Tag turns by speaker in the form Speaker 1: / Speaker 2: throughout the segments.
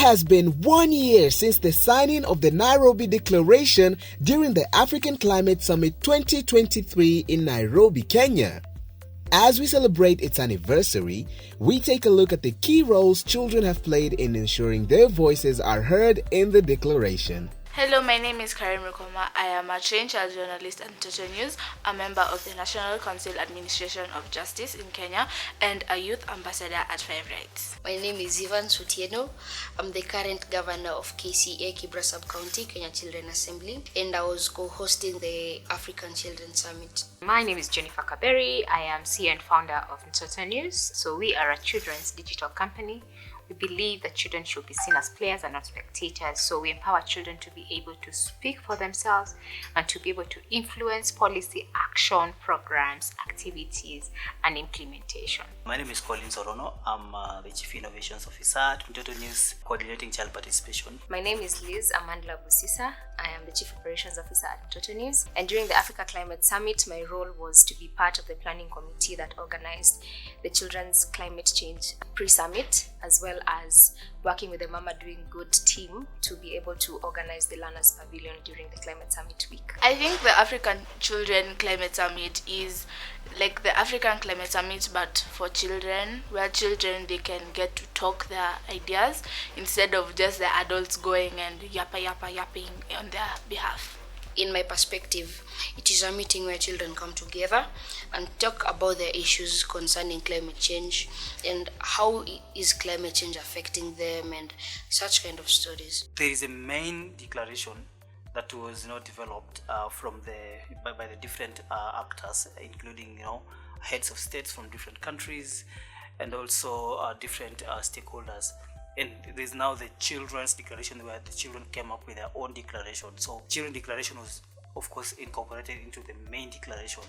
Speaker 1: has been 1 year since the signing of the Nairobi Declaration during the African Climate Summit 2023 in Nairobi, Kenya. As we celebrate its anniversary, we take a look at the key roles children have played in ensuring their voices are heard in the declaration.
Speaker 2: Hello, my name is Karim Rukoma. I am a trained child journalist at Total News, a member of the National Council Administration of Justice in Kenya, and a youth ambassador at Five Rights.
Speaker 3: My name is Ivan Sutieno. I'm the current governor of KCA, Kibra Sub-County, Kenya Children Assembly, and I was co-hosting the African Children Summit.
Speaker 4: My name is Jennifer Kaberi. I am CEO and founder of Total News. So we are a children's digital company. We believe that children should be seen as players and not spectators, so we empower children to be able to speak for themselves and to be able to influence policy action, programs, activities, and implementation.
Speaker 5: My name is Colin Sorono. I'm the Chief Innovations Officer at Total News, coordinating child participation.
Speaker 6: My name is Liz Amandla Busisa. I am the Chief Operations Officer at Total News. And during the Africa Climate Summit, my role was to be part of the planning committee that organized the Children's Climate Change Pre-Summit, as well as working with the Mama Doing Good team to be able to organize the Learners Pavilion during the Climate Summit week.
Speaker 2: I think the African Children Climate Summit is like the African Climate Summit but for children, where children they can get to talk their ideas instead of just the adults going and yapping on their behalf.
Speaker 3: In my perspective, it is a meeting where children come together and talk about their issues concerning climate change and how is climate change affecting them and such kind of stories.
Speaker 5: There is a main declaration that was developed by the different actors, including heads of states from different countries and also different stakeholders. And there's now the Children's Declaration, where the children came up with their own declaration. So Children's Declaration was, of course, incorporated into the main declaration.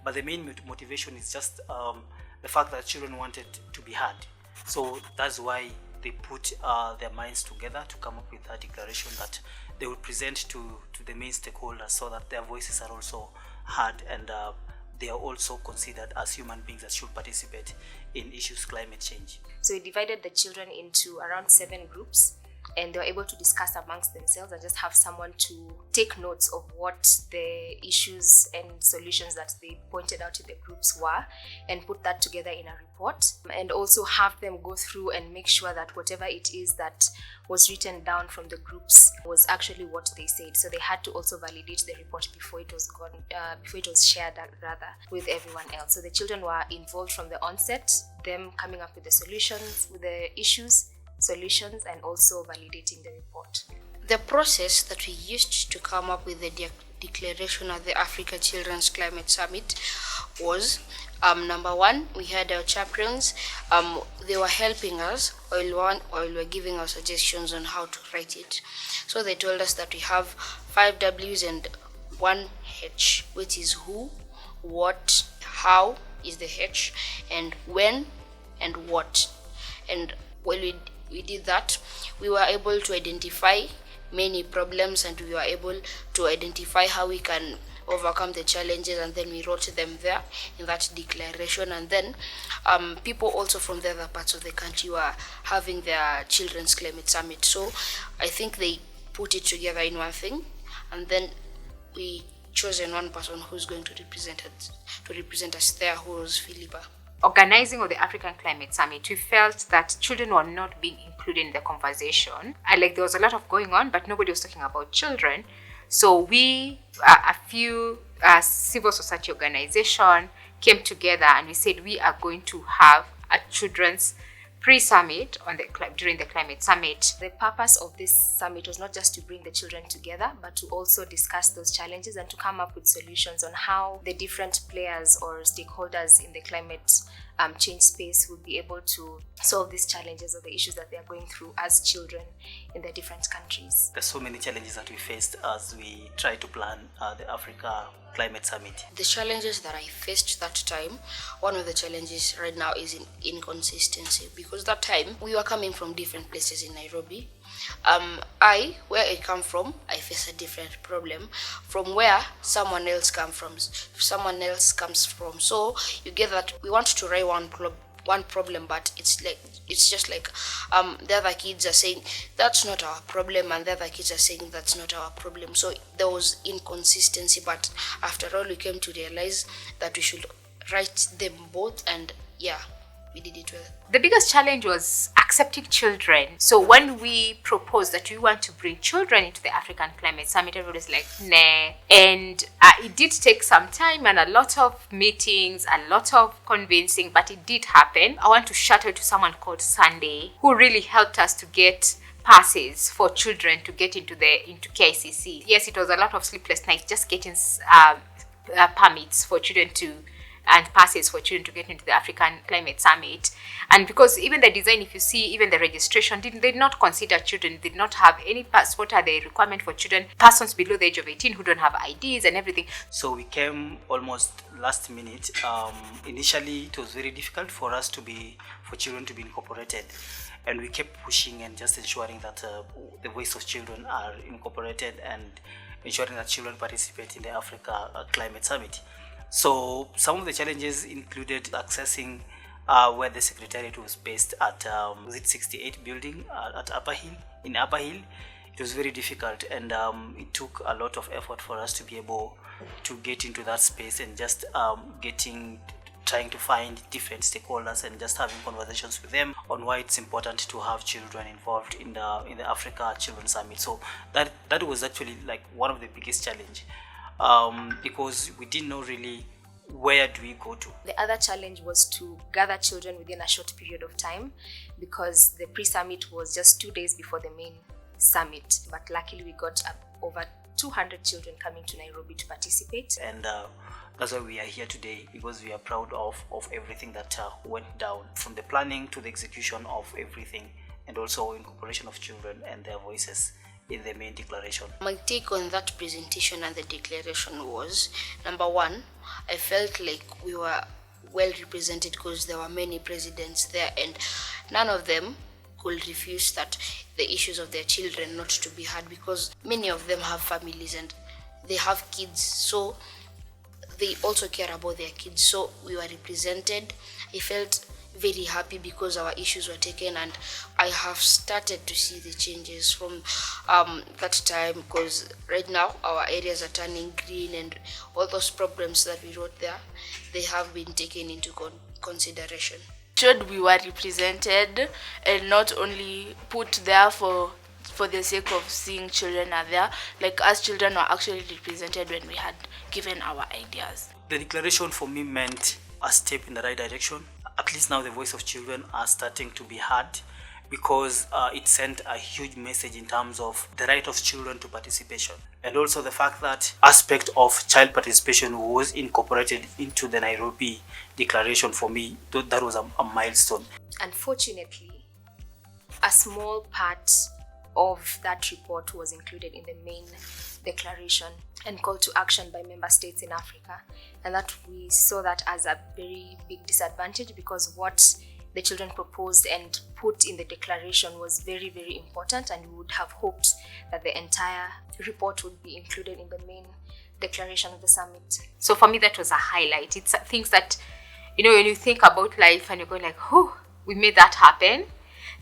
Speaker 5: But the main motivation is just the fact that children wanted to be heard. So that's why they put their minds together to come up with a declaration that they will present to the main stakeholders so that their voices are also heard and they are also considered as human beings that should participate in issues climate change.
Speaker 6: So we divided the children into around 7 groups, and they were able to discuss amongst themselves and just have someone to take notes of what the issues and solutions that they pointed out in the groups were and put that together in a report, and also have them go through and make sure that whatever it is that was written down from the groups was actually what they said. So they had to also validate the report before it was shared with everyone else. So the children were involved from the onset, them coming up with the solutions, with the issues, solutions, and also validating the report.
Speaker 3: The process that we used to come up with the declaration at the Africa Children's Climate Summit was number 1, we had our champions. They were helping us while were giving us suggestions on how to write it. So they told us that we have 5 W's and 1 H, which is who, what, how is the H, and when and what. And while we did that, we were able to identify many problems and we were able to identify how we can overcome the challenges, and then we wrote them there in that declaration. And then people also from the other parts of the country were having their Children's Climate Summit. So I think they put it together in one thing, and then we chosen one person who's going to represent us there, who was Philippa.
Speaker 4: Organizing of the African Climate Summit, we felt that children were not being included in the conversation. There was a lot of going on, but nobody was talking about children. So we, a few civil society organizations came together and we said we are going to have a children's pre-summit during the climate summit.
Speaker 6: The purpose of this summit was not just to bring the children together, but to also discuss those challenges and to come up with solutions on how the different players or stakeholders in the climate change space would be able to solve these challenges or the issues that they are going through as children in their different countries.
Speaker 5: There's so many challenges that we faced as we try to plan the Africa Climate Summit.
Speaker 3: The challenges that I faced that time, one of the challenges right now is inconsistency, because that time we were coming from different places in Nairobi. Where I come from, I face a different problem from where someone else comes from. So you get that we want to write one one problem, but it's just like the other kids are saying that's not our problem, and the other kids are saying that's not our problem. So there was inconsistency, but after all we came to realize that we should write them both, and yeah, we did it well.
Speaker 4: The biggest challenge was accepting children. So when we proposed that we want to bring children into the African Climate Summit, everybody's like, nah. And it did take some time and a lot of meetings, a lot of convincing, but it did happen. I want to shout out to someone called Sunday, who really helped us to get passes for children to get into KICC. Yes, it was a lot of sleepless nights just getting permits for children and passes for children to get into the African Climate Summit. And because even the design, if you see, even the registration, they did not consider children, did not have any pass. What are the requirements for children, persons below the age of 18 who don't have IDs and everything.
Speaker 5: So we came almost last minute. Initially, it was very difficult for children to be incorporated. And we kept pushing and just ensuring that the voice of children are incorporated and ensuring that children participate in the Africa Climate Summit. So some of the challenges included accessing where the secretariat was based at 68 building at Upper Hill. In Upper Hill, it was very difficult, and it took a lot of effort for us to be able to get into that space and just trying to find different stakeholders and just having conversations with them on why it's important to have children involved in the Africa Children's Summit. So that was actually like one of the biggest challenge. Because we didn't know really where do we go to.
Speaker 6: The other challenge was to gather children within a short period of time, because the pre-summit was just 2 days before the main summit. But luckily we got over 200 children coming to Nairobi to participate.
Speaker 5: And that's why we are here today, because we are proud of everything that went down, from the planning to the execution of everything, and also incorporation of children and their voices in the main declaration.
Speaker 3: My take on that presentation and the declaration was, number one, I felt like we were well represented because there were many presidents there, and none of them could refuse that the issues of their children not to be heard, because many of them have families and they have kids, so they also care about their kids. So we were represented. I felt very happy because our issues were taken, and I have started to see the changes from that time, because right now our areas are turning green, and all those problems that we wrote there, they have been taken into consideration.
Speaker 2: Showed we were represented and not only put there for the sake of seeing children are there. Like, us children were actually represented when we had given our ideas.
Speaker 5: The declaration for me meant a step in the right direction. At least now the voice of children are starting to be heard, because it sent a huge message in terms of the right of children to participation, and also the fact that aspect of child participation was incorporated into the Nairobi declaration. For me, that was a milestone.
Speaker 6: Unfortunately, a small part of that report was included in the main declaration and call to action by member states in Africa, and that we saw that as a very big disadvantage, because what the children proposed and put in the declaration was very, very important, and we would have hoped that the entire report would be included in the main declaration of the summit.
Speaker 4: So for me, that was a highlight. It's things that, when you think about life and you're going like, oh, we made that happen.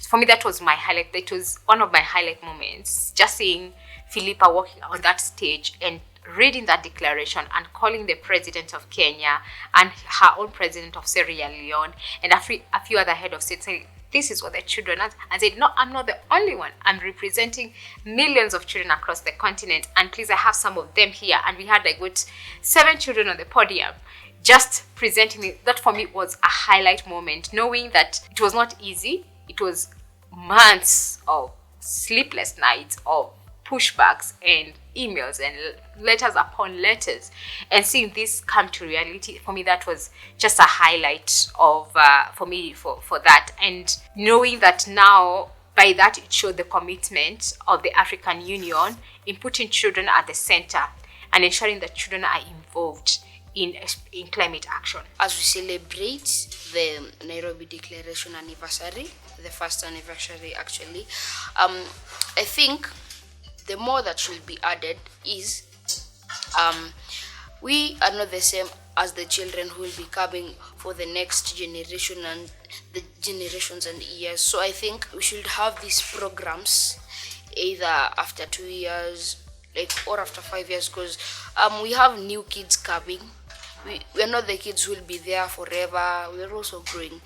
Speaker 4: For me, that was my highlight. That was one of my highlight moments, just seeing Philippa walking on that stage and reading that declaration and calling the president of Kenya and her own president of Sierra Leone and a few other head of state saying, this is what the children are. And said, no, I'm not the only one. I'm representing millions of children across the continent, and please, I have some of them here. And we had 7 children on the podium just presenting it. That for me was a highlight moment, knowing that it was not easy. It was months of sleepless nights, of pushbacks and emails and letters upon letters, and seeing this come to reality, for me, that was just a highlight of for me for that. And knowing that now, by that, it showed the commitment of the African Union in putting children at the center and ensuring that children are involved in climate action.
Speaker 3: As we celebrate the Nairobi Declaration anniversary, the first anniversary actually, I think the more that should be added is we are not the same as the children who will be coming for the next generation and the generations and years. So I think we should have these programs either after 2 years, or after 5 years, because we have new kids coming. We're not the kids who will be there forever. We're also growing.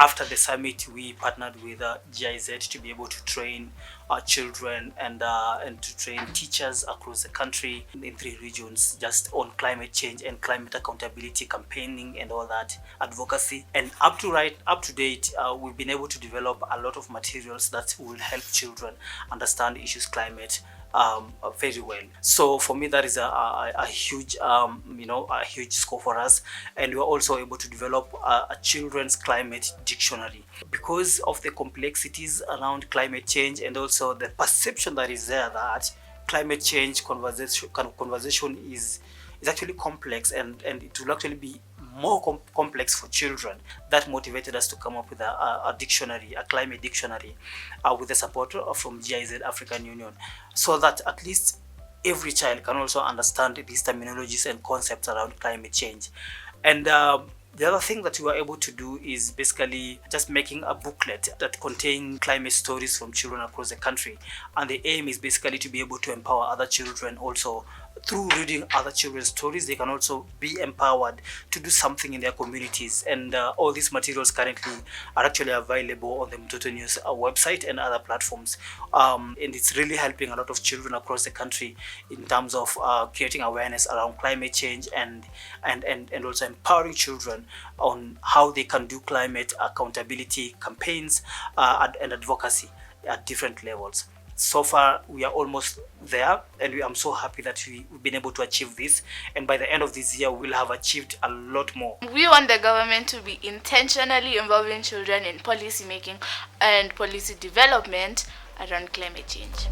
Speaker 5: After the summit, we partnered with GIZ to be able to train our children and to train teachers across the country in 3 regions, just on climate change and climate accountability campaigning and all that advocacy. And up to date, we've been able to develop a lot of materials that will help children understand issues climate very well. So for me, that is a huge a huge score for us, and we are also able to develop a children's climate dictionary because of the complexities around climate change and also the perception that is there that climate change conversation is actually complex, and it will actually be more complex for children. That motivated us to come up with a dictionary, a climate dictionary, with the support from GIZ African Union, so that at least every child can also understand these terminologies and concepts around climate change. And the other thing that we were able to do is basically just making a booklet that contains climate stories from children across the country. And the aim is basically to be able to empower other children also. Through reading other children's stories, they can also be empowered to do something in their communities. And all these materials currently are actually available on the Mtoto News website and other platforms. And it's really helping a lot of children across the country in terms of creating awareness around climate change and also empowering children on how they can do climate accountability campaigns and advocacy at different levels. So far, we are almost there, and I'm so happy that we've been able to achieve this. And by the end of this year, we'll have achieved a lot more.
Speaker 2: We want the government to be intentionally involving children in policy making and policy development around climate change.